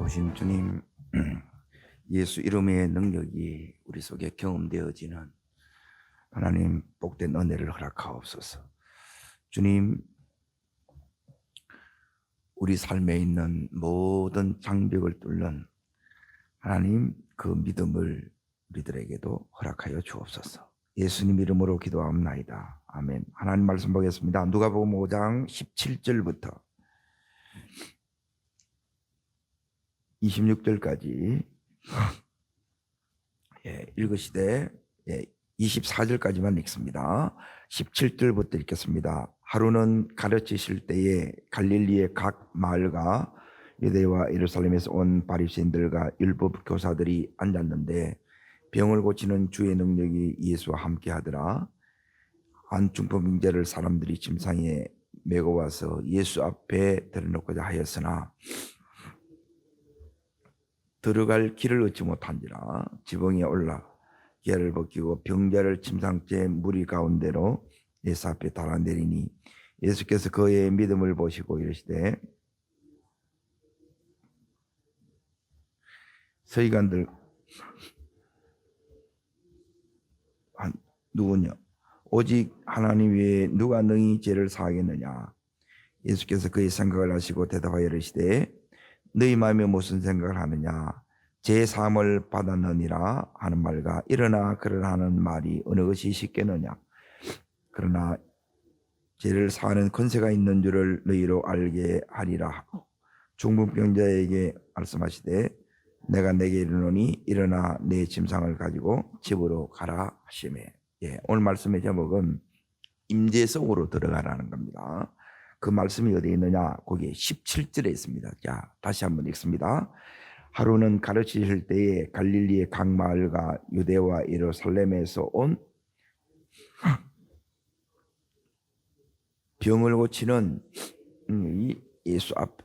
오신 주님, 예수 이름의 능력이 우리 속에 경험되어지는 하나님 복된 은혜를 허락하옵소서. 주님, 우리 삶에 있는 모든 장벽을 뚫는 하나님 그 믿음을 우리들에게도 허락하여 주옵소서. 예수님 이름으로 기도합나이다. 아멘. 하나님 말씀 보겠습니다. 누가복음 5장 17절부터 26절까지 읽으시되 24절까지만 읽습니다. 17절부터 읽겠습니다. 하루는 가르치실 때에 갈릴리의 각 마을과 유대와 예루살렘에서 온 바리새인들과 율법 교사들이 앉았는데 병을 고치는 주의 능력이 예수와 함께 하더라. 안중풍병자를 사람들이 침상에 메고 와서 예수 앞에 들여놓고자 하였으나 들어갈 길을 얻지 못한지라. 지붕에 올라 개를 벗기고 병자를 침상째 무리 가운데로 예수 앞에 달아내리니 예수께서 그의 믿음을 보시고 이르시되 서기관들 누구냐 오직 하나님 외에 누가 능히 죄를 사하겠느냐. 예수께서 그의 생각을 아시고 대답하여 이르시되 너희 마음에 무슨 생각을 하느냐. 제 사함을 받았느니라 하는 말과 일어나 그러라 하는 말이 어느 것이 쉽겠느냐. 그러나 죄를 사하는 권세가 있는 줄을 너희로 알게 하리라 하고 중풍병자에게 말씀하시되 내가 내게 이르노니 일어나 내 침상을 가지고 집으로 가라 하시매. 오늘 말씀의 제목은 임재 속으로 들어가라는 겁니다. 그 말씀이 어디에 있느냐? 거기 17절에 있습니다. 자, 다시 한번 읽습니다. 하루는 가르치실 때에 갈릴리의 각 마을과 유대와 예루살렘에서 온 병을 고치는 예수 앞,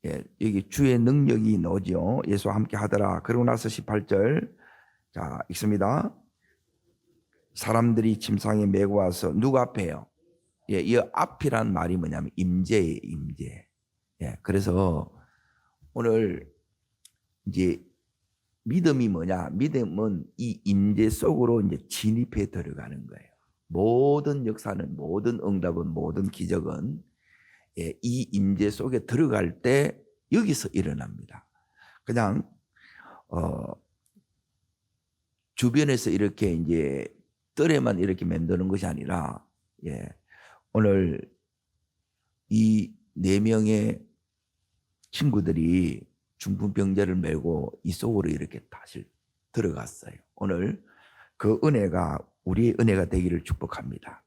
여기 주의 능력이 나오죠. 예수와 함께 하더라. 그러고 나서 18절, 자, 읽습니다. 사람들이 침상에 메고 와서 누구 앞에요? 이 앞이란 말이 뭐냐면 임재예요, 임재. 그래서 오늘 이제 믿음이 뭐냐? 믿음은 이 임재 속으로 이제 진입해 들어가는 거예요. 모든 역사는, 모든 응답은, 모든 기적은 이 임재 속에 들어갈 때 여기서 일어납니다. 그냥 주변에서 이렇게 이제 뜰에만 이렇게 만드는 것이 아니라 오늘 이 4명의 친구들이 중풍병자를 메고 이 속으로 이렇게 다시 들어갔어요. 오늘 그 은혜가 우리의 은혜가 되기를 축복합니다.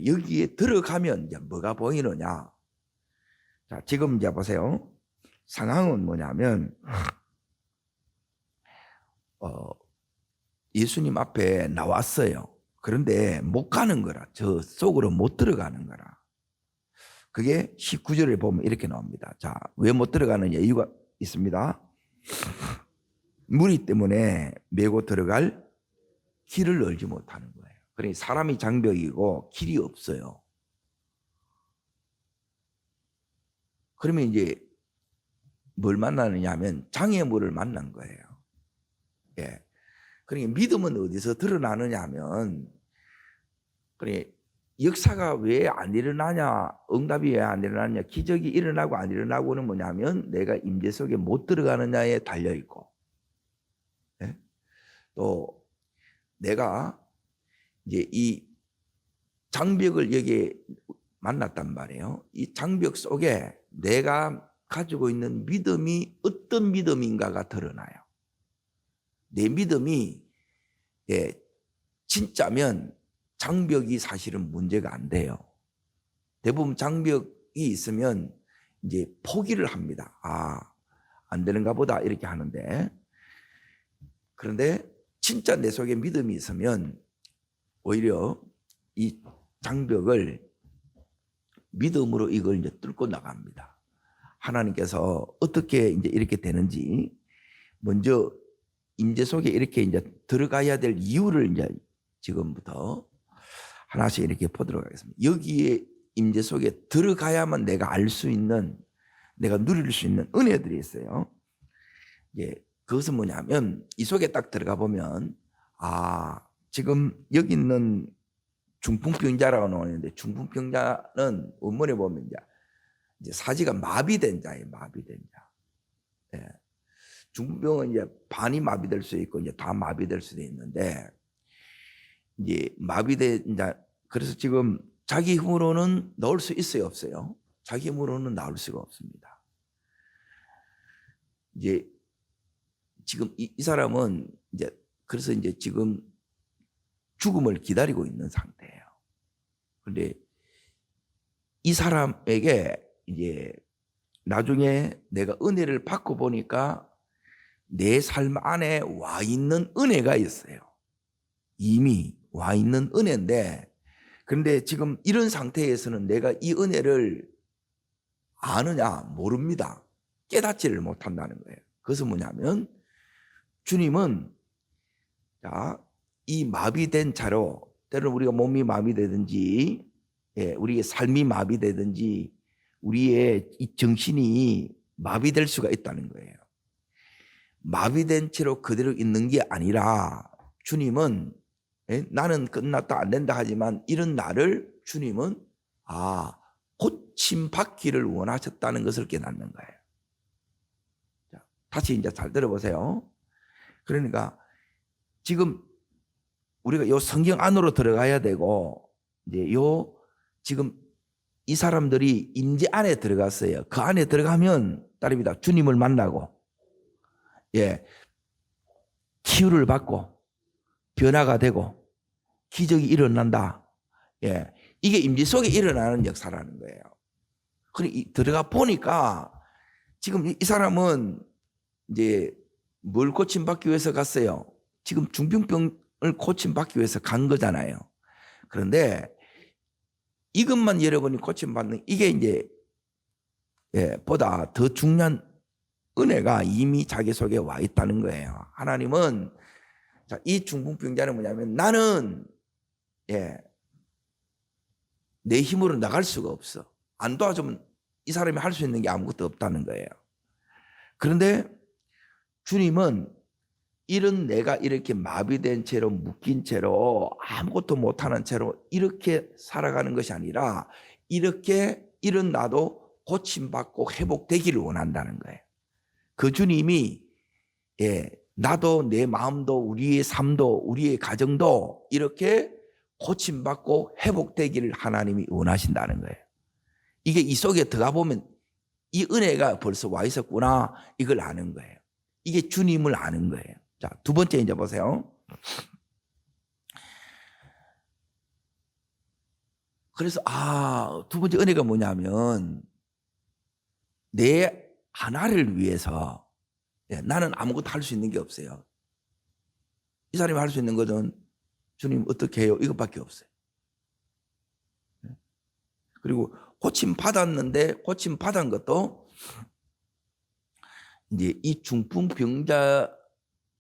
여기에 들어가면 이제 뭐가 보이느냐? 자, 지금 이제 보세요. 상황은 뭐냐면 예수님 앞에 나왔어요. 그런데 못 가는 거라. 저 속으로 못 들어가는 거라. 그게 19절에 보면 이렇게 나옵니다. 자, 왜 못 들어가는 이유가 있습니다. 무리 때문에 메고 들어갈 길을 열지 못하는 거예요. 그러니 사람이 장벽이고 길이 없어요. 그러면 이제 뭘 만나느냐 하면 장애물을 만난 거예요. 그러니까 믿음은 어디서 드러나느냐 하면, 그러니까 역사가 왜 안 일어나냐, 응답이 왜 안 일어나냐, 기적이 일어나고 안 일어나고는 뭐냐면 내가 임재 속에 못 들어가느냐에 달려있고, 또 내가 이제 이 장벽을 여기에 만났단 말이에요. 이 장벽 속에 내가 가지고 있는 믿음이 어떤 믿음인가가 드러나요. 내 믿음이 진짜면 장벽이 사실은 문제가 안 돼요. 대부분 장벽이 있으면 이제 포기를 합니다. 안 되는가 보다 이렇게 하는데, 그런데 진짜 내 속에 믿음이 있으면 오히려 이 장벽을 믿음으로 이걸 이제 뚫고 나갑니다. 하나님께서 어떻게 이제 이렇게 되는지 먼저 임재 속에 이렇게 이제 들어가야 될 이유를 이제 지금부터 하나씩 이렇게 보도록 하겠습니다. 여기에 임재 속에 들어가야만 내가 알 수 있는, 내가 누릴 수 있는 은혜들이 있어요. 예, 그것은 뭐냐면 이 속에 딱 들어가 보면 지금 여기 있는 중풍병자라고 나오는데 중풍병자는 원문에 보면 이제 사지가 마비된 자예요. 마비된 자. 예. 중풍병은 이제 반이 마비될 수 있고 이제 다 마비될 수도 있는데 이제 마비된 자 그래서 지금 자기 힘으로는 넣을 수 있어요, 없어요? 자기 힘으로는 나올 수가 없습니다. 이제 지금 이 사람은 이제 그래서 이제 지금 죽음을 기다리고 있는 상태예요. 그런데 이 사람에게 이제 나중에 내가 은혜를 받고 보니까 내 삶 안에 와 있는 은혜가 있어요. 이미 와 있는 은혜인데, 그런데 지금 이런 상태에서는 내가 이 은혜를 아느냐 모릅니다. 깨닫지를 못한다는 거예요. 그것은 뭐냐면 주님은 이 마비된 자로 때로는 우리가 몸이 마비되든지 우리의 삶이 마비되든지 우리의 이 정신이 마비될 수가 있다는 거예요. 마비된 채로 그대로 있는 게 아니라 주님은 나는 끝났다 안 된다 하지만 이런 나를 주님은 고침받기를 원하셨다는 것을 깨닫는 거예요. 자, 다시 이제 잘 들어보세요. 그러니까 지금 우리가 요 성경 안으로 들어가야 되고 이제 요 지금 이 사람들이 임재 안에 들어갔어요. 그 안에 들어가면 딸입니다. 주님을 만나고 치유를 받고 변화가 되고 기적이 일어난다. 이게 임재 속에 일어나는 역사라는 거예요. 그러니 들어가 보니까 지금 이 사람은 이제 뭘 고침받기 위해서 갔어요? 지금 중풍병을 고침받기 위해서 간 거잖아요. 그런데 이것만 여러분이 고침받는 이게 이제 보다 더 중요한 은혜가 이미 자기 속에 와 있다는 거예요. 하나님은 이 중풍병자는 뭐냐면 나는 내 힘으로 나갈 수가 없어. 안 도와주면 이 사람이 할 수 있는 게 아무것도 없다는 거예요. 그런데 주님은 이런 내가 이렇게 마비된 채로 묶인 채로 아무것도 못하는 채로 이렇게 살아가는 것이 아니라 이렇게 이런 나도 고침받고 회복되기를 원한다는 거예요. 그 주님이 나도 내 마음도 우리의 삶도 우리의 가정도 이렇게 고침받고 회복되기를 하나님이 원하신다는 거예요. 이게 이 속에 들어가 보면 이 은혜가 벌써 와 있었구나 이걸 아는 거예요. 이게 주님을 아는 거예요. 자, 두 번째 이제 보세요. 그래서 두 번째 은혜가 뭐냐면 내 하나를 위해서 나는 아무것도 할 수 있는 게 없어요. 이 사람이 할 수 있는 것은 주님 어떻게 해요? 이것밖에 없어요. 그리고 고침 받았는데 고침 받은 것도 이제 이 중풍병자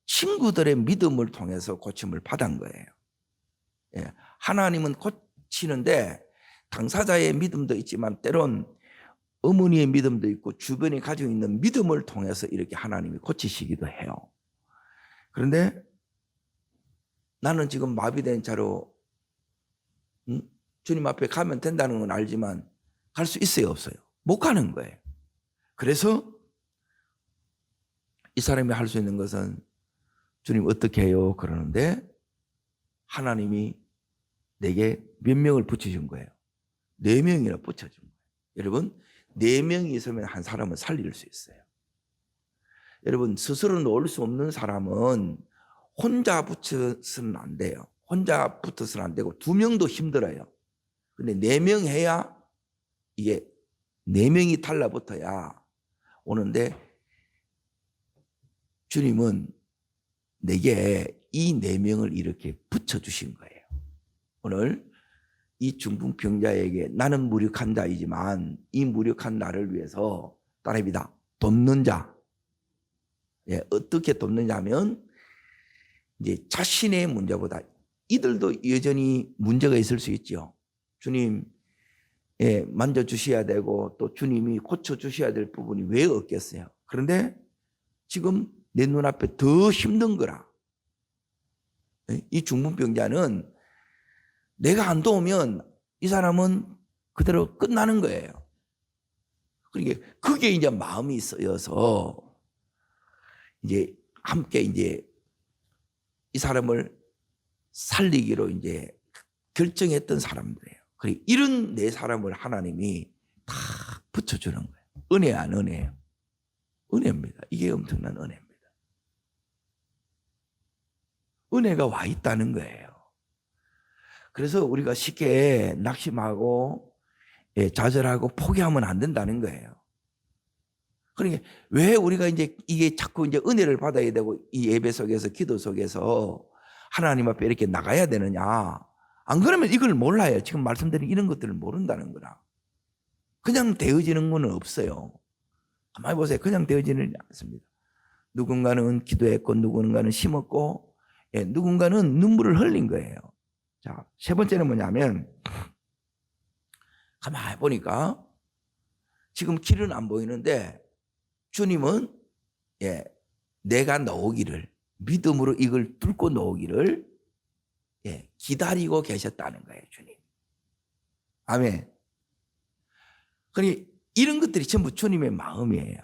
친구들의 믿음을 통해서 고침을 받은 거예요. 하나님은 고치는데 당사자의 믿음도 있지만 때론 어머니의 믿음도 있고 주변에 가지고 있는 믿음을 통해서 이렇게 하나님이 고치시기도 해요. 그런데 나는 지금 마비된 자로 주님 앞에 가면 된다는 건 알지만 갈 수 있어요, 없어요? 못 가는 거예요. 그래서 이 사람이 할 수 있는 것은 주님 어떻게 해요? 그러는데 하나님이 내게 몇 명을 붙여준 거예요? 4명이나 붙여준 거예요. 여러분 4명이 있으면 한 사람을 살릴 수 있어요. 여러분 스스로 놓을 수 없는 사람은 혼자 붙여서는 안 돼요. 혼자 붙어서는 안 되고 2명도 힘들어요. 근데 4명 해야 이게 4명이 달라붙어야 오는데 주님은 내게 이 4명을 이렇게 붙여주신 거예요. 오늘 이 중풍병자에게 나는 무력한 자이지만 이 무력한 나를 위해서 따라합니다. 돕는 자. 어떻게 돕느냐 하면 이제 자신의 문제보다 이들도 여전히 문제가 있을 수 있죠. 주님 만져주셔야 되고 또 주님이 고쳐주셔야 될 부분이 왜 없겠어요. 그런데 지금 내 눈앞에 더 힘든 거라. 이 중풍병자는 내가 안 도우면 이 사람은 그대로 끝나는 거예요. 그러니까 그게 이제 마음이 쓰여서 이제 함께 이제 이 사람을 살리기로 이제 결정했던 사람들이에요. 그리고 이런 네 사람을 하나님이 다 붙여주는 거예요. 은혜 안 은혜예요? 은혜입니다. 이게 엄청난 은혜입니다. 은혜가 와 있다는 거예요. 그래서 우리가 쉽게 낙심하고 좌절하고 포기하면 안 된다는 거예요. 그러니까 왜 우리가 이제 이게 자꾸 이제 은혜를 받아야 되고 이 예배 속에서 기도 속에서 하나님 앞에 이렇게 나가야 되느냐? 안 그러면 이걸 몰라요. 지금 말씀드린 이런 것들을 모른다는 거라. 그냥 되어지는 건 없어요. 가만히 보세요. 그냥 되어지는 않습니다. 누군가는 기도했고 누군가는 심었고 누군가는 눈물을 흘린 거예요. 자, 세 번째는 뭐냐면 가만히 보니까 지금 길은 안 보이는데 주님은 내가 나오기를 믿음으로 이걸 뚫고 나오기를 기다리고 계셨다는 거예요. 주님. 아멘. 그러니 이런 것들이 전부 주님의 마음이에요.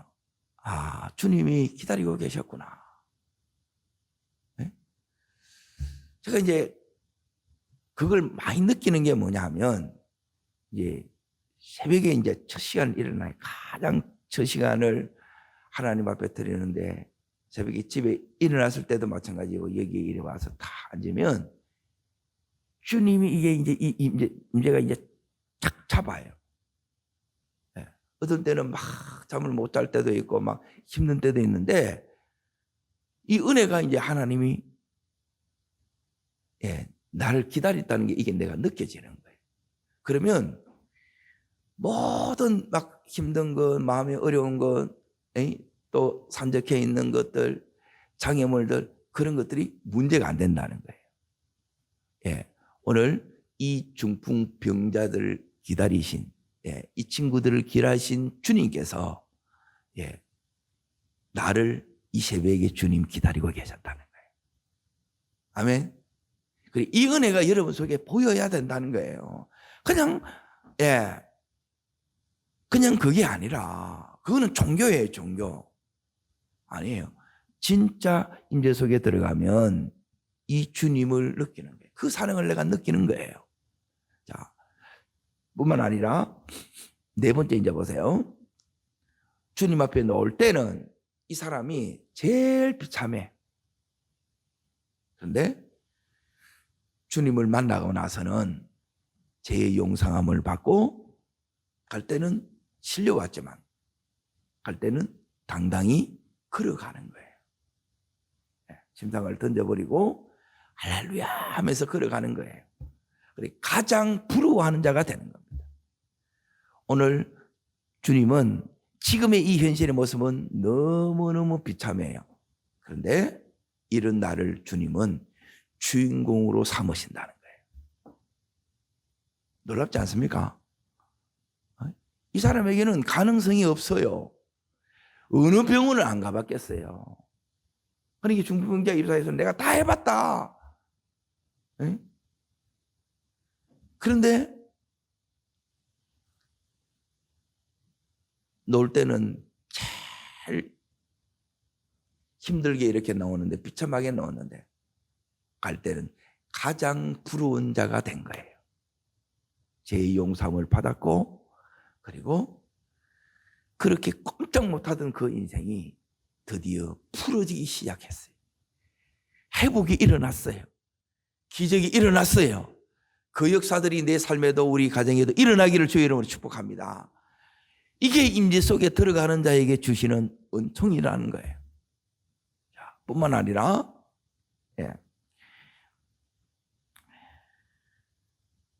아, 주님이 기다리고 계셨구나. 네? 제가 이제 그걸 많이 느끼는 게 뭐냐 하면 이제 새벽에 이제 첫 시간 일어나요. 가장 첫 시간을 하나님 앞에 드리는데 새벽에 집에 일어났을 때도 마찬가지고 여기에 이래 와서 다 앉으면 주님이 이게 이제 문제가 이제 탁 잡아요. 네. 어떤 때는 막 잠을 못 잘 때도 있고 막 힘든 때도 있는데 이 은혜가 이제 하나님이 나를 기다렸다는 게 이게 내가 느껴지는 거예요. 그러면 모든 막 힘든 것, 마음이 어려운 것, 또 산적해 있는 것들, 장애물들 그런 것들이 문제가 안 된다는 거예요. 오늘 이 중풍병자들을 기다리신 이 친구들을 기다리신 주님께서 나를 이 새벽에 주님 기다리고 계셨다는 거예요. 아멘. 그리고 이 은혜가 여러분 속에 보여야 된다는 거예요. 그냥 그냥 그게 아니라 그거는 종교예요. 종교. 아니에요. 진짜 임재 속에 들어가면 이 주님을 느끼는 거예요. 그 사랑을 내가 느끼는 거예요. 자, 뿐만 아니라 네 번째 이제 보세요. 주님 앞에 놓을 때는 이 사람이 제일 비참해. 그런데 주님을 만나고 나서는 제 용상함을 받고 갈 때는 실려왔지만 갈 때는 당당히 걸어가는 거예요. 심상을 던져버리고 할렐루야 하면서 걸어가는 거예요. 가장 부러워하는 자가 되는 겁니다. 오늘 주님은 지금의 이 현실의 모습은 너무너무 비참해요. 그런데 이런 나를 주님은 주인공으로 삼으신다는 거예요. 놀랍지 않습니까? 이 사람에게는 가능성이 없어요. 어느 병원을 안 가봤겠어요. 그러니까 중풍병자 입사해서 내가 다 해봤다. 그런데 놀 때는 제일 힘들게 이렇게 나오는데 비참하게 나오는데 갈 때는 가장 부러운 자가 된 거예요. 제 용서함을 받았고 그리고 그렇게 꼼짝 못하던 그 인생이 드디어 풀어지기 시작했어요. 회복이 일어났어요. 기적이 일어났어요. 그 역사들이 내 삶에도 우리 가정에도 일어나기를 주의 이름으로 축복합니다. 이게 임재 속에 들어가는 자에게 주시는 은총이라는 거예요. 자, 뿐만 아니라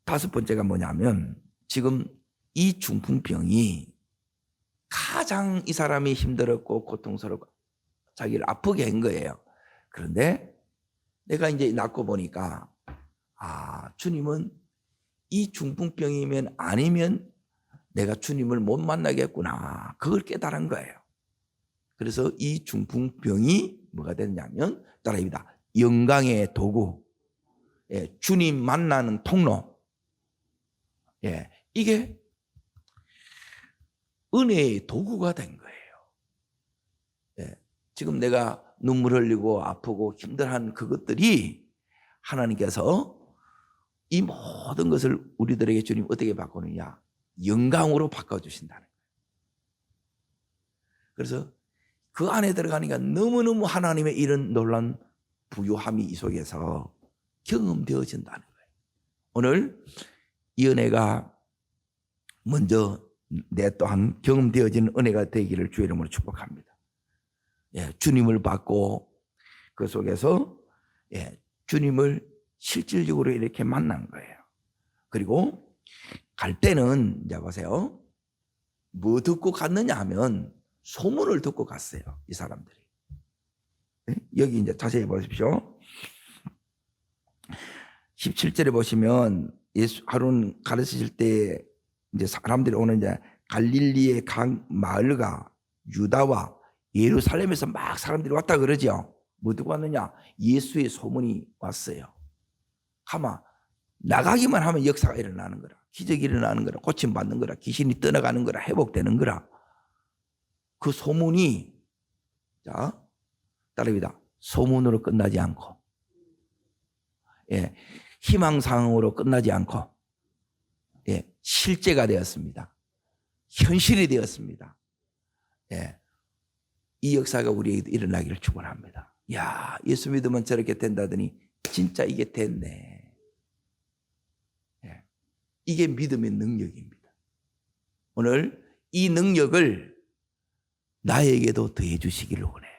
다섯 번째가 뭐냐면 지금 이 중풍병이 가장 이 사람이 힘들었고 고통스럽고 자기를 아프게 한 거예요. 그런데 내가 이제 낫고 보니까 주님은 이 중풍병이면 아니면 내가 주님을 못 만나겠구나. 그걸 깨달은 거예요. 그래서 이 중풍병이 뭐가 됐냐면 따라합니다. 영광의 도구, 주님 만나는 통로. 이게 은혜의 도구가 된 거예요. 지금 내가 눈물 흘리고 아프고 힘들어하는 그것들이 하나님께서 이 모든 것을 우리들에게 주님 어떻게 바꾸느냐? 영광으로 바꿔주신다는 거예요. 그래서 그 안에 들어가니까 너무너무 하나님의 이런 놀라운 부유함이 이 속에서 경험되어진다는 거예요. 오늘 이 은혜가 먼저 내 또한 경험되어지는 은혜가 되기를 주의 이름으로 축복합니다. 주님을 받고 그 속에서 주님을 실질적으로 이렇게 만난 거예요. 그리고 갈 때는 이제 보세요. 뭐 듣고 갔느냐 하면 소문을 듣고 갔어요. 이 사람들이. 여기 이제 자세히 보십시오. 17절에 보시면 예수 하루는 가르치실 때 이제 사람들이 오는 이제 갈릴리의 각 마을과 유다와 예루살렘에서 막 사람들이 왔다 그러죠. 뭐 듣고 왔느냐? 예수의 소문이 왔어요. 가마 나가기만 하면 역사가 일어나는 거라. 기적이 일어나는 거라. 고침받는 거라. 귀신이 떠나가는 거라. 회복되는 거라. 그 소문이 자 따릅니다. 소문으로 끝나지 않고 희망사항으로 끝나지 않고 실제가 되었습니다. 현실이 되었습니다. 이 역사가 우리에게도 일어나기를 축원합니다. 야, 예수 믿으면 저렇게 된다더니 진짜 이게 됐네. 이게 믿음의 능력입니다. 오늘 이 능력을 나에게도 더해 주시기를 원해요.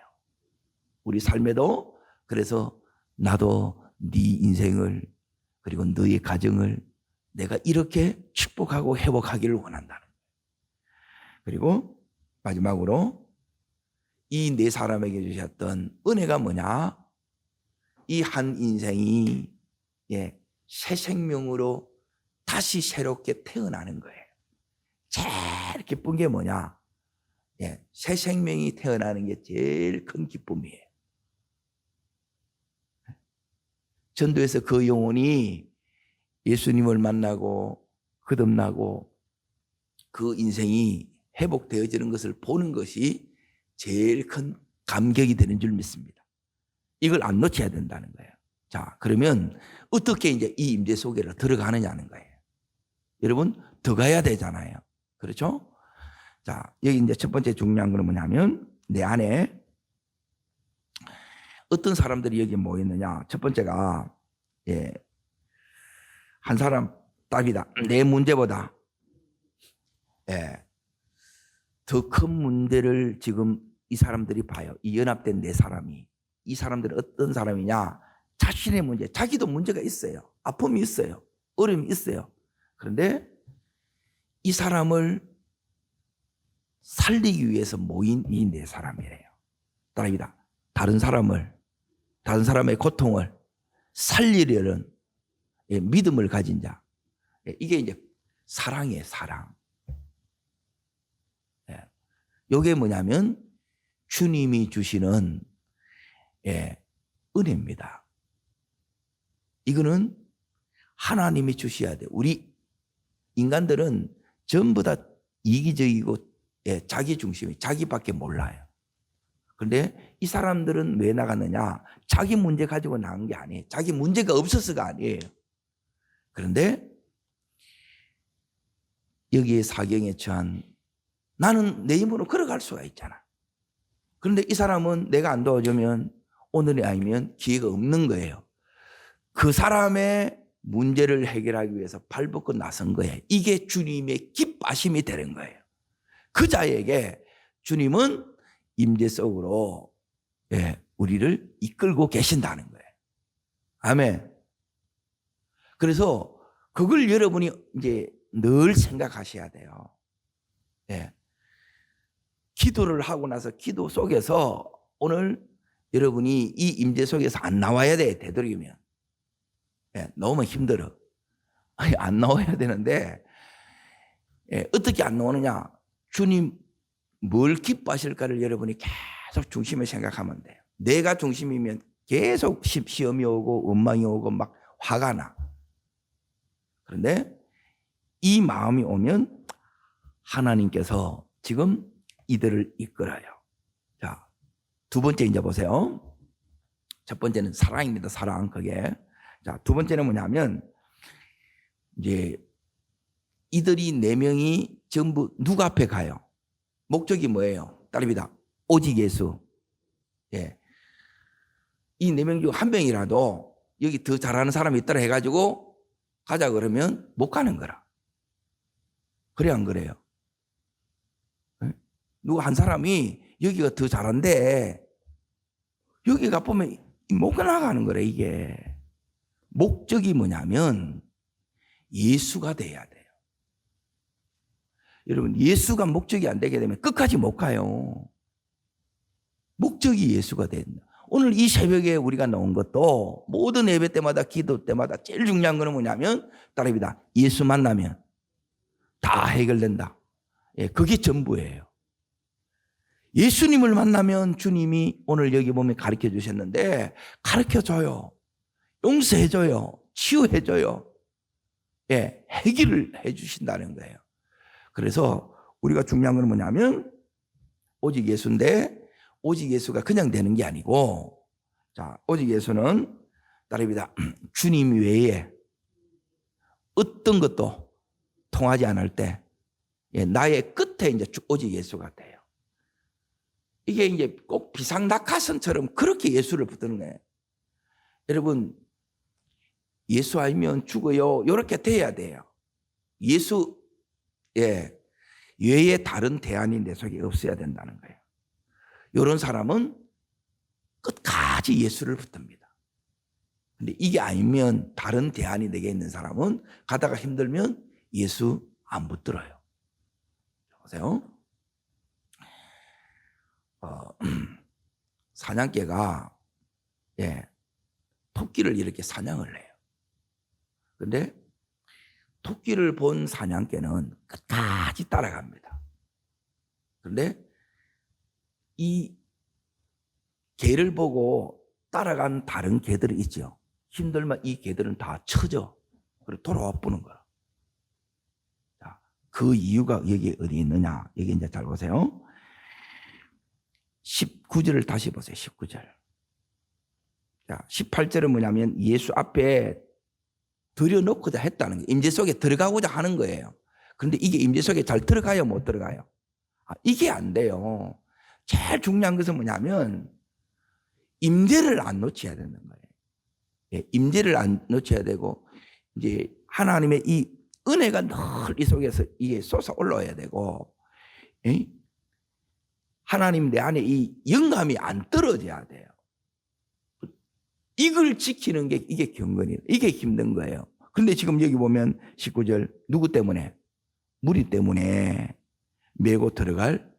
우리 삶에도. 그래서 나도 네 인생을 그리고 너의 가정을 내가 이렇게 축복하고 회복하기를 원한다는 거예요. 그리고 마지막으로 이 네 사람에게 주셨던 은혜가 뭐냐? 이 한 인생이 새 생명으로 다시 새롭게 태어나는 거예요. 제일 기쁜 게 뭐냐? 새 생명이 태어나는 게 제일 큰 기쁨이에요. 전도에서 그 영혼이 예수님을 만나고 거듭나고 그 인생이 회복되어지는 것을 보는 것이 제일 큰 감격이 되는 줄 믿습니다. 이걸 안 놓쳐야 된다는 거예요. 자, 그러면 어떻게 이제 이 임재 속에로 들어가느냐는 거예요. 여러분, 들어가야 되잖아요. 그렇죠? 자, 여기 이제 첫 번째 중요한 건 뭐냐면 내 안에 어떤 사람들이 여기 모였느냐. 첫 번째가 한 사람 답이다. 내 문제보다 더 큰 문제를 지금 이 사람들이 봐요. 이 연합된 네 사람이. 이 사람들은 어떤 사람이냐? 자신의 문제, 자기도 문제가 있어요. 아픔이 있어요. 어려움이 있어요. 그런데 이 사람을 살리기 위해서 모인 이 네 사람이래요. 따라합니다. 다른 사람의 고통을 살리려는 믿음을 가진 자. 이게 이제 사랑이에요, 사랑. 이게 뭐냐면 주님이 주시는 은혜입니다. 이거는 하나님이 주셔야 돼요. 우리 인간들은 전부 다 이기적이고 자기 중심이 자기밖에 몰라요. 그런데 이 사람들은 왜 나갔느냐? 자기 문제 가지고 나간 게 아니에요. 자기 문제가 없어서가 아니에요. 그런데 여기에 사경에 처한 나는 내 힘으로 걸어갈 수가 있잖아. 그런데 이 사람은 내가 안 도와주면 오늘이 아니면 기회가 없는 거예요. 그 사람의 문제를 해결하기 위해서 발벗고 나선 거예요. 이게 주님의 기뻐하심이 되는 거예요. 그 자에게 주님은 임재 속으로 우리를 이끌고 계신다는 거예요. 아멘. 그래서 그걸 여러분이 이제 늘 생각하셔야 돼요. 기도를 하고 나서 기도 속에서 오늘 여러분이 이 임재 속에서 안 나와야 돼. 되도록이면. 너무 힘들어. 안 나와야 되는데 어떻게 안 나오느냐? 주님 뭘 기뻐하실까를 여러분이 계속 중심에 생각하면 돼요. 내가 중심이면 계속 시험이 오고 원망이 오고 막 화가 나. 그런데 이 마음이 오면 하나님께서 지금 이들을 이끌어요. 자, 두 번째 이제 보세요. 첫 번째는 사랑입니다. 사랑, 그게. 자, 두 번째는 뭐냐면, 이제 이들이 네 명이 전부 누구 앞에 가요? 목적이 뭐예요? 따릅니다. 오직 예수. 예. 이 네 명 중 한 명이라도 여기 더 잘하는 사람이 있더라 해가지고 가자 그러면 못 가는 거라. 그래, 안 그래요? 예? 누구 한 사람이 여기가 더 잘한데 여기 가보면 못 나가는 거래, 이게. 목적이 뭐냐면 예수가 돼야 돼요. 여러분, 예수가 목적이 안 되게 되면 끝까지 못 가요. 목적이 예수가 된다. 오늘 이 새벽에 우리가 나온 것도 모든 예배 때마다 기도 때마다 제일 중요한 거는 뭐냐면 따릅니다. 예수 만나면 다 해결된다. 예, 그게 전부예요. 예수님을 만나면 주님이 오늘 여기 보면 가르쳐 주셨는데 가르쳐줘요. 용서해줘요. 치유해줘요. 예, 해결을 해주신다는 거예요. 그래서 우리가 중요한 건 뭐냐면 오직 예수인데 오직 예수가 그냥 되는 게 아니고, 자, 오직 예수는 따릅니다. 주님 외에 어떤 것도 통하지 않을 때, 예, 나의 끝에 이제 오직 예수가 돼요. 이게 이제 꼭 비상낙하선처럼 그렇게 예수를 붙드는 거예요. 여러분, 예수 알면 죽어요. 이렇게 돼야 돼요. 예수, 예, 외에 다른 대안이 내 속에 없어야 된다는 거예요. 이런 사람은 끝까지 예수를 붙듭니다. 근데 이게 아니면 다른 대안이 내게 있는 사람은 가다가 힘들면 예수 안 붙들어요. 보세요. 사냥개가, 예, 토끼를 이렇게 사냥을 해요. 근데 토끼를 본 사냥개는 끝까지 따라갑니다. 그런데 이 개를 보고 따라간 다른 개들이 있죠. 힘들면 이 개들은 다 쳐져. 그리고 돌아와 보는 거야. 자, 그 이유가 여기 어디 있느냐. 여기 이제 잘 보세요. 19절을 다시 보세요. 19절. 자, 18절은 뭐냐면 예수 앞에 들여놓고자 했다는 거예요. 임재 속에 들어가고자 하는 거예요. 그런데 이게 임재 속에 잘 들어가요? 못 들어가요? 이게 안 돼요. 제일 중요한 것은 뭐냐면 임재를 안 놓쳐야 되는 거예요. 예, 임재를 안 놓쳐야 되고 이제 하나님의 이 은혜가 늘 이 속에서 이게 솟아 올라와야 되고, 예? 하나님 내 안에 이 영감이 안 떨어져야 돼요. 이걸 지키는 게 이게 경건이에요. 이게 힘든 거예요. 그런데 지금 여기 보면 19절 누구 때문에? 무리 때문에 메고 들어갈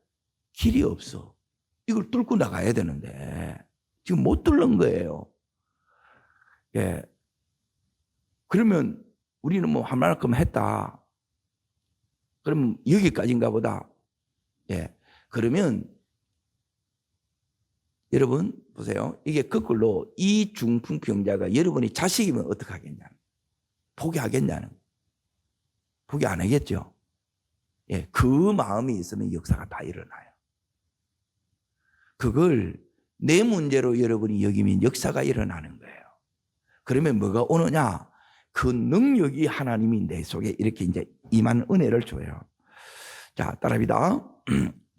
길이 없어. 이걸 뚫고 나가야 되는데 지금 못 뚫는 거예요. 예. 그러면 우리는 뭐 할 만큼 했다. 그럼 여기까지인가 보다. 예. 그러면 여러분 보세요. 이게 거꾸로 이 중풍병자가 여러분이 자식이면 어떻게 하겠냐? 포기하겠냐는. 포기 안 하겠죠. 예. 그 마음이 있으면 역사가 다 일어나요. 그걸 내 문제로 여러분이 여기면 역사가 일어나는 거예요. 그러면 뭐가 오느냐? 그 능력이 하나님이 내 속에 이렇게 이제 임한 은혜를 줘요. 자, 따라합니다.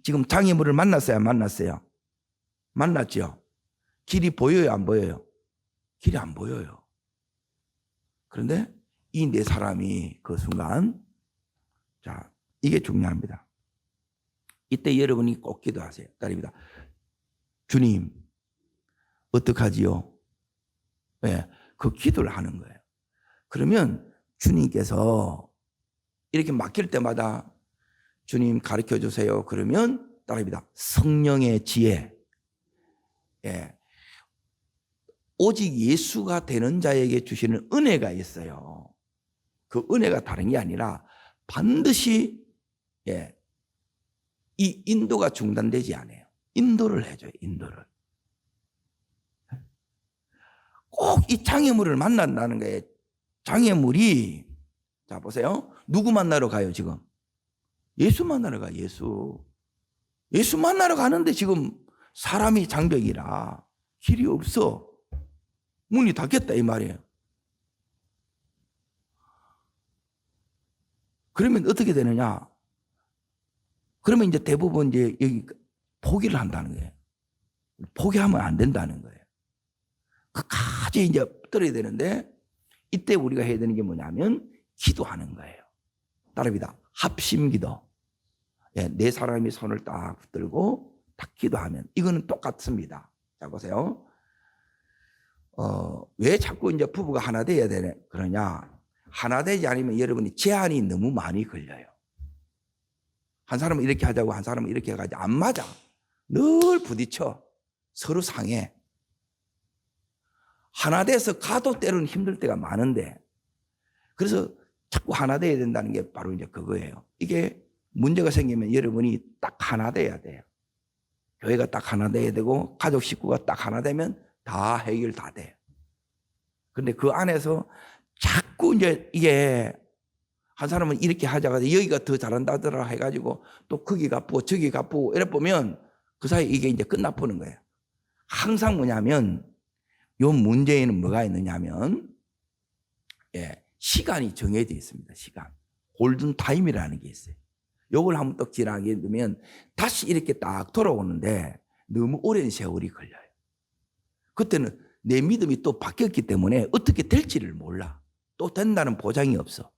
지금 장애물을 만났어요? 안 만났어요? 만났죠? 길이 보여요? 안 보여요? 길이 안 보여요. 그런데 이 네 사람이 그 순간, 자, 이게 중요합니다. 이때 여러분이 꼭 기도하세요. 따라합니다. 주님, 어떡하지요? 네, 그 기도를 하는 거예요. 그러면 주님께서 이렇게 막힐 때마다 주님 가르쳐 주세요. 그러면 따라합니다. 성령의 지혜. 예. 오직 예수가 되는 자에게 주시는 은혜가 있어요. 그 은혜가 다른 게 아니라 반드시, 예, 이 인도가 중단되지 않아요. 인도를 해줘요. 인도를. 꼭 이 장애물을 만난다는 거예요. 장애물이, 자 보세요. 누구 만나러 가요 지금? 예수 만나러 가요. 예수 만나러 가는데 지금 사람이 장벽이라 길이 없어. 문이 닫혔다 이 말이에요. 그러면 어떻게 되느냐? 그러면 이제 대부분 이제 여기 포기를 한다는 거예요. 포기하면 안 된다는 거예요. 끝까지 이제 떨어야 되는데 이때 우리가 해야 되는 게 뭐냐면 기도하는 거예요. 따라합니다. 합심기도. 예, 네 사람이 손을 딱 붙들고 딱 기도하면 이거는 똑같습니다. 자 보세요. 왜 자꾸 이제 부부가 하나 돼야 되냐 그러냐? 하나 되지 않으면 여러분이 제한이 너무 많이 걸려요. 한 사람은 이렇게 하자고 한 사람은 이렇게 해가지고 안 맞아. 늘 부딪혀. 서로 상해. 하나 돼서 가도 때로는 힘들 때가 많은데 그래서 자꾸 하나 돼야 된다는 게 바로 이제 그거예요. 이게 문제가 생기면 여러분이 딱 하나 돼야 돼요. 교회가 딱 하나 돼야 되고 가족 식구가 딱 하나 되면 다 해결 다 돼요. 그런데 그 안에서 자꾸 이제 이게 한 사람은 이렇게 하자가 여기가 더 잘한다더라 해가지고 또 거기 갚고 저기 갚고 이래 보면 그 사이에 이게 이제 끝나보는 거예요. 항상 뭐냐면 요 문제에는 뭐가 있느냐면 예, 시간이 정해져 있습니다. 시간. 골든 타임이라는 게 있어요. 요걸 한번 또 지나게 되면 다시 이렇게 딱 돌아오는데 너무 오랜 세월이 걸려요. 그때는 내 믿음이 또 바뀌었기 때문에 어떻게 될지를 몰라. 또 된다는 보장이 없어.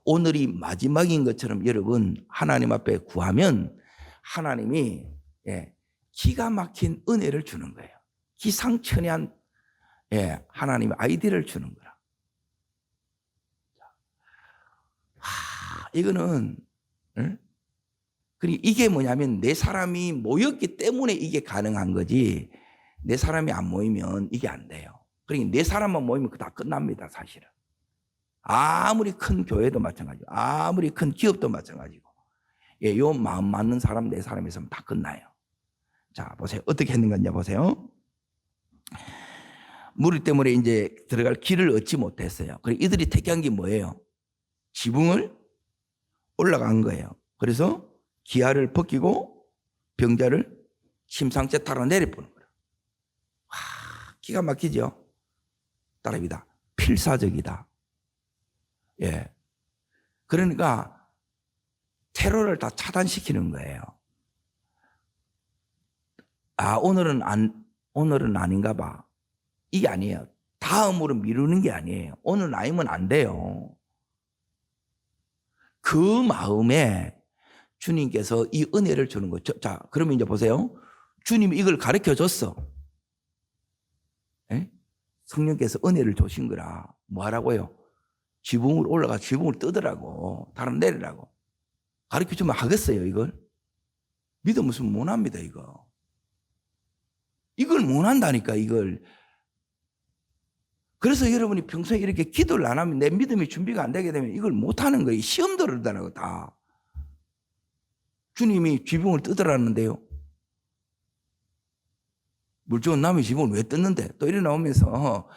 오늘이 마지막인 것처럼 여러분 하나님 앞에 구하면 하나님이 예, 기가 막힌 은혜를 주는 거예요. 기상천외한 예, 하나님의 아이디어를 주는 거라. 이거는 이게 뭐냐면 내 사람이 모였기 때문에 이게 가능한 거지 내 사람이 안 모이면 이게 안 돼요. 그러니까 내 사람만 모이면 다 끝납니다. 사실은. 아무리 큰 교회도 마찬가지고 아무리 큰 기업도 마찬가지고 예, 요 마음 맞는 사람 내 사람이 있으면 다 끝나요. 자 보세요. 어떻게 했는 건지 보세요. 무리 때문에 이제 들어갈 길을 얻지 못했어요. 그래서 이들이 택한 게 뭐예요? 지붕을 올라간 거예요. 그래서 기아를 벗기고 병자를 심상째 타러 내려보는 거예요. 와, 기가 막히죠? 따라합니다. 필사적이다. 예. 그러니까 테러를 다 차단시키는 거예요. 아, 오늘은 아닌가 봐. 이게 아니에요. 다음으로 미루는 게 아니에요. 오늘 아니면 안 돼요. 그 마음에 주님께서 이 은혜를 주는 거죠. 자, 그러면 이제 보세요. 주님이 이걸 가르쳐 줬어. 예? 성령께서 은혜를 주신 거라. 뭐 하라고요? 지붕을 올라가 지붕을 뜨더라고. 다른 내리라고. 가르쳐 주면 하겠어요, 이걸? 믿어 무슨 못합니다, 이거. 이걸 못한다니까, 이걸. 그래서 여러분이 평소에 이렇게 기도를 안 하면 내 믿음이 준비가 안 되게 되면 이걸 못하는 거예요. 시험 들으라고 다. 주님이 지붕을 뜯으라는데요. 물 좋은 남의 지붕을 왜 뜯는데? 또 이래 나오면서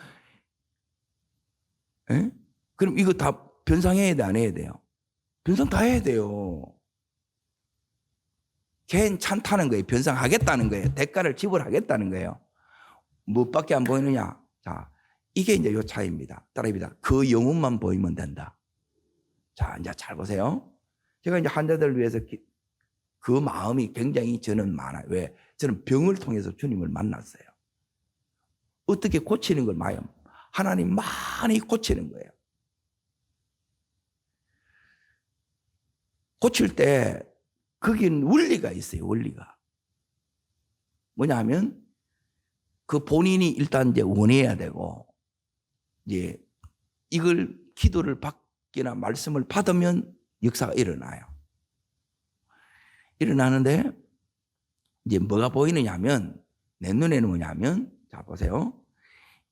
에? 그럼 이거 다 변상해야 돼, 안 해야 돼요? 변상 다 해야 돼요. 괜찮다는 거예요. 변상하겠다는 거예요. 대가를 지불하겠다는 거예요. 무엇밖에 안 보이느냐? 자, 이게 이제 요 차이입니다. 따라합니다. 그 영혼만 보이면 된다. 자, 이제 잘 보세요. 제가 이제 환자들을 위해서 그 마음이 굉장히 저는 많아요. 왜? 저는 병을 통해서 주님을 만났어요. 어떻게 고치는 걸 봐요. 하나님 많이 고치는 거예요. 고칠 때 거긴 원리가 있어요. 원리가. 뭐냐 하면 그 본인이 일단 이제 원해야 되고 이제 이걸 기도를 받기나 말씀을 받으면 역사가 일어나요. 일어나는데 이제 뭐가 보이느냐 하면 내 눈에는 뭐냐면 자 보세요.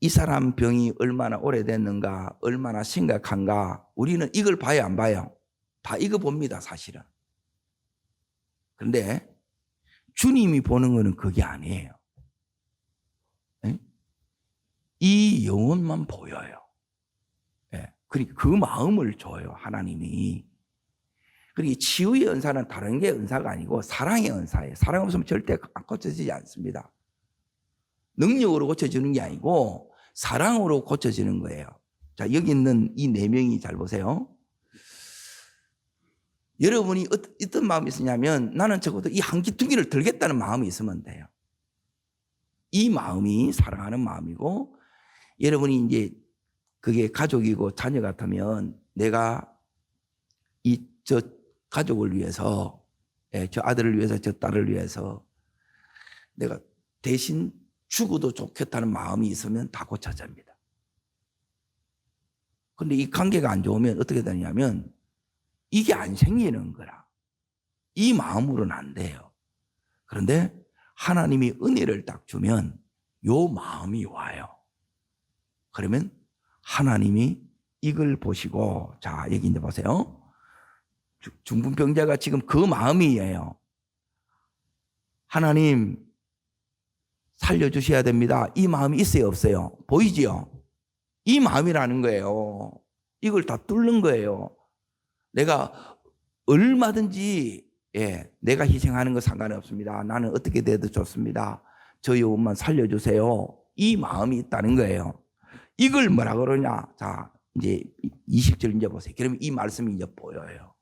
이 사람 병이 얼마나 오래됐는가 얼마나 심각한가 우리는 이걸 봐요 안 봐요? 다 이거 봅니다 사실은. 그런데 주님이 보는 거는 그게 아니에요. 네? 이 영혼만 보여요. 네. 그러니까 그 마음을 줘요, 하나님이. 그러니까 치유의 은사는 다른 게 은사가 아니고 사랑의 은사예요. 사랑 없으면 절대 고쳐지지 않습니다. 능력으로 고쳐지는 게 아니고 사랑으로 고쳐지는 거예요. 자, 여기 있는 이 4명이 잘 보세요. 여러분이 어떤 마음이 있으냐면 나는 적어도 이 한 기둥이를 들겠다는 마음이 있으면 돼요. 이 마음이 사랑하는 마음이고, 여러분이 이제 그게 가족이고 자녀 같으면 내가 저 가족을 위해서, 저 아들을 위해서, 저 딸을 위해서 내가 대신 죽어도 좋겠다는 마음이 있으면 다 고쳐집니다. 그런데 이 관계가 안 좋으면 어떻게 되냐면 이게 안 생기는 거라. 이 마음으로는 안 돼요. 그런데 하나님이 은혜를 딱 주면 요 마음이 와요. 그러면 하나님이 이걸 보시고, 자, 여기 이제 보세요. 중풍병자가 지금 그 마음이에요. 하나님 살려주셔야 됩니다. 이 마음이 있어요, 없어요? 보이지요? 이 마음이라는 거예요. 이걸 다 뚫는 거예요. 내가 얼마든지 내가 희생하는 거 상관이 없습니다. 나는 어떻게 돼도 좋습니다. 저 영혼만 살려주세요. 이 마음이 있다는 거예요. 이걸 뭐라 그러냐? 자, 이제 20절 이제 보세요. 그러면 이 말씀이 이제 보여요.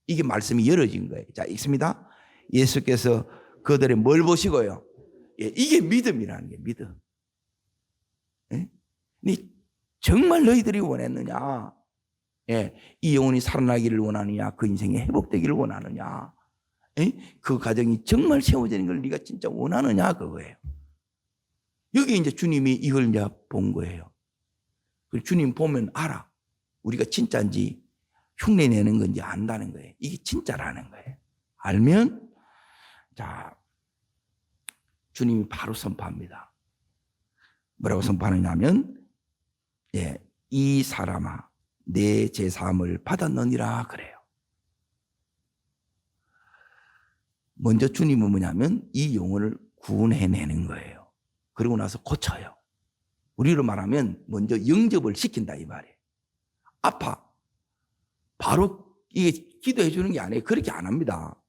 이게 말씀이 열어진 거예요. 자, 읽습니다. 예수께서 그들의 뭘 보시고요? 이게 믿음이라는 게 믿음. 정말 너희들이 원했느냐? 이 영혼이 살아나기를 원하느냐? 그 인생이 회복되기를 원하느냐? 그 가정이 정말 세워지는 걸 네가 진짜 원하느냐? 그거예요. 여기 이제 주님이 이걸 이제 본 거예요. 주님 보면 알아. 우리가 진짜인지 흉내 내는 건지 안다는 거예요. 이게 진짜라는 거예요. 알면, 자, 주님이 바로 선포합니다. 뭐라고 선포하느냐면, 이 사람아, 내 제사함을 받았느니라 그래요. 먼저 주님은 뭐냐면 이 영혼을 구원해내는 거예요. 그러고 나서 고쳐요. 우리로 말하면 먼저 영접을 시킨다 이 말이에요. 아파. 바로 이게 기도해 주는 게 아니에요. 그렇게 안 합니다.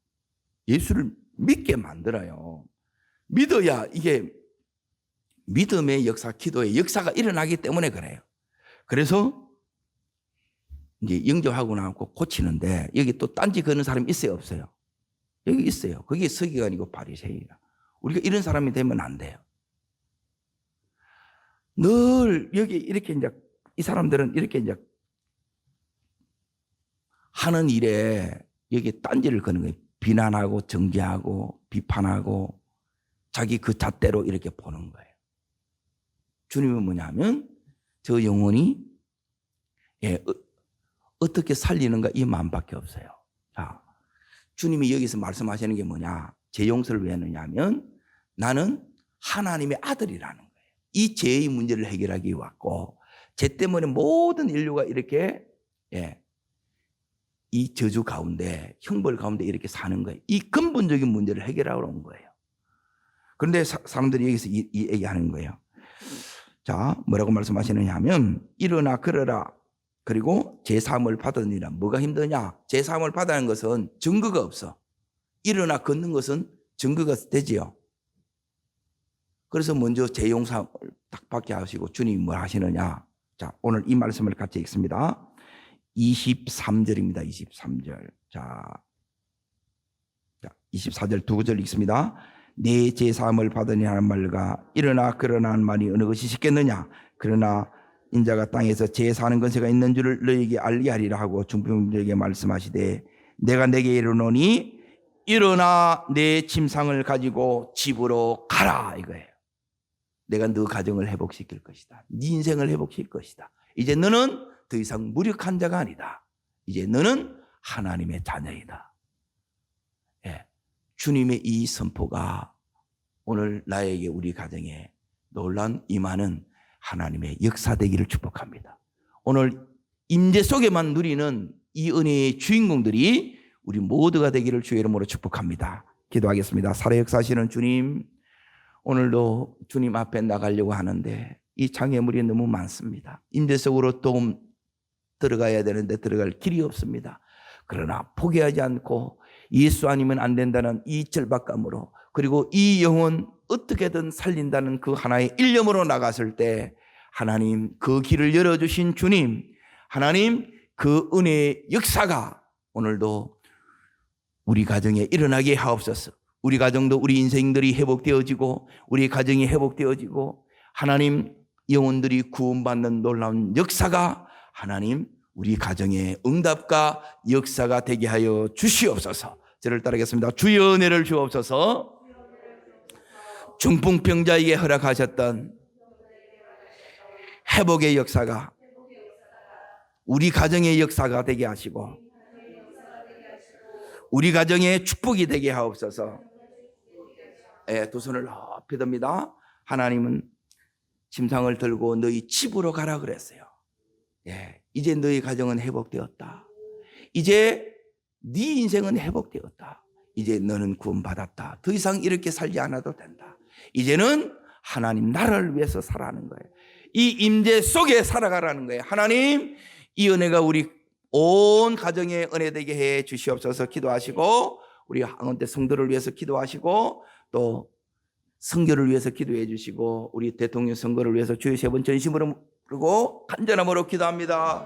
예수를 믿게 만들어요. 믿어야 이게 믿음의 역사, 기도의 역사가 일어나기 때문에 그래요. 그래서 이제 영접하고 나고 고치는데 여기 또 딴지 거는 사람이 있어요, 없어요? 여기 있어요. 그게 서기관이고 바리새인이라. 우리가 이런 사람이 되면 안 돼요. 늘 여기 이렇게 이제 이 사람들은 이렇게 이제 하는 일에 여기 딴지를 거는 거예요. 비난하고 정죄하고 비판하고 자기 그 잣대로 이렇게 보는 거예요. 주님은 뭐냐면 저 영혼이 어떻게 살리는가 이 마음밖에 없어요. 자, 주님이 여기서 말씀하시는 게 뭐냐? 제 용서를 왜 했느냐면 나는 하나님의 아들이라는 거예요. 이 죄의 문제를 해결하기 위해 왔고 죄 때문에 모든 인류가 이렇게 이 저주 가운데 형벌 가운데 이렇게 사는 거예요. 이 근본적인 문제를 해결하러 온 거예요. 그런데 사람들이 여기서 이 얘기하는 거예요. 자, 뭐라고 말씀하시느냐 하면 일어나 걸어라. 그리고 제사함을 받으니라. 뭐가 힘드냐? 제사함을 받아는 것은 증거가 없어. 일어나 걷는 것은 증거가 되지요. 그래서 먼저 제용사를 딱 받게 하시고 주님이 뭘 하시느냐? 자, 오늘 이 말씀을 같이 읽습니다. 23절입니다. 23절. 자, 24절 두 구절 읽습니다. 내 제사함을 받으니 하는 말과 일어나 걸어라 하는 말이 어느 것이 쉽겠느냐? 그러나 인자가 땅에서 제사하는 권세가 있는 줄을 너희에게 알게 하리라 하고 중풍병자에게 말씀하시되 내가 내게 이르노니 일어나 내 침상을 가지고 집으로 가라 이거예요. 내가 너 가정을 회복시킬 것이다. 네 인생을 회복시킬 것이다. 이제 너는 더 이상 무력한 자가 아니다. 이제 너는 하나님의 자녀이다. 주님의 이 선포가 오늘 나에게 우리 가정에 놀라운 임하는 하나님의 역사되기를 축복합니다. 오늘 임재 속에만 누리는 이 은혜의 주인공들이 우리 모두가 되기를 주의 이름으로 축복합니다. 기도하겠습니다. 살아 역사하시는 주님, 오늘도 주님 앞에 나가려고 하는데 이 장애물이 너무 많습니다. 임재 속으로 또 들어가야 되는데 들어갈 길이 없습니다. 그러나 포기하지 않고 예수 아니면 안 된다는 이 절박감으로, 그리고 이 영혼 어떻게든 살린다는 그 하나의 일념으로 나갔을 때 하나님 그 길을 열어주신 주님, 하나님 그 은혜의 역사가 오늘도 우리 가정에 일어나게 하옵소서. 우리 가정도 우리 인생들이 회복되어지고 우리 가정이 회복되어지고 하나님 영혼들이 구원받는 놀라운 역사가 하나님 우리 가정의 응답과 역사가 되게 하여 주시옵소서. 저를 따르겠습니다. 주여 은혜를 주옵소서. 중풍병자에게 허락하셨던 회복의 역사가 우리 가정의 역사가 되게 하시고 우리 가정의 축복이 되게 하옵소서. 두 손을 높이 듭니다. 하나님은 침상을 들고 너희 집으로 가라 그랬어요. 이제 너희 가정은 회복되었다. 이제 네 인생은 회복되었다. 이제 너는 구원받았다. 더 이상 이렇게 살지 않아도 된다. 이제는 하나님 나라를 위해서 살아가는 거예요. 이 임재 속에 살아가라는 거예요. 하나님 이 은혜가 우리 온 가정에 은혜 되게 해 주시옵소서. 기도하시고 우리 항원대 성도를 위해서 기도하시고 또 선교를 위해서 기도해 주시고 우리 대통령 선거를 위해서 주의 세 번 전심으로 부르고 간절함으로 기도합니다.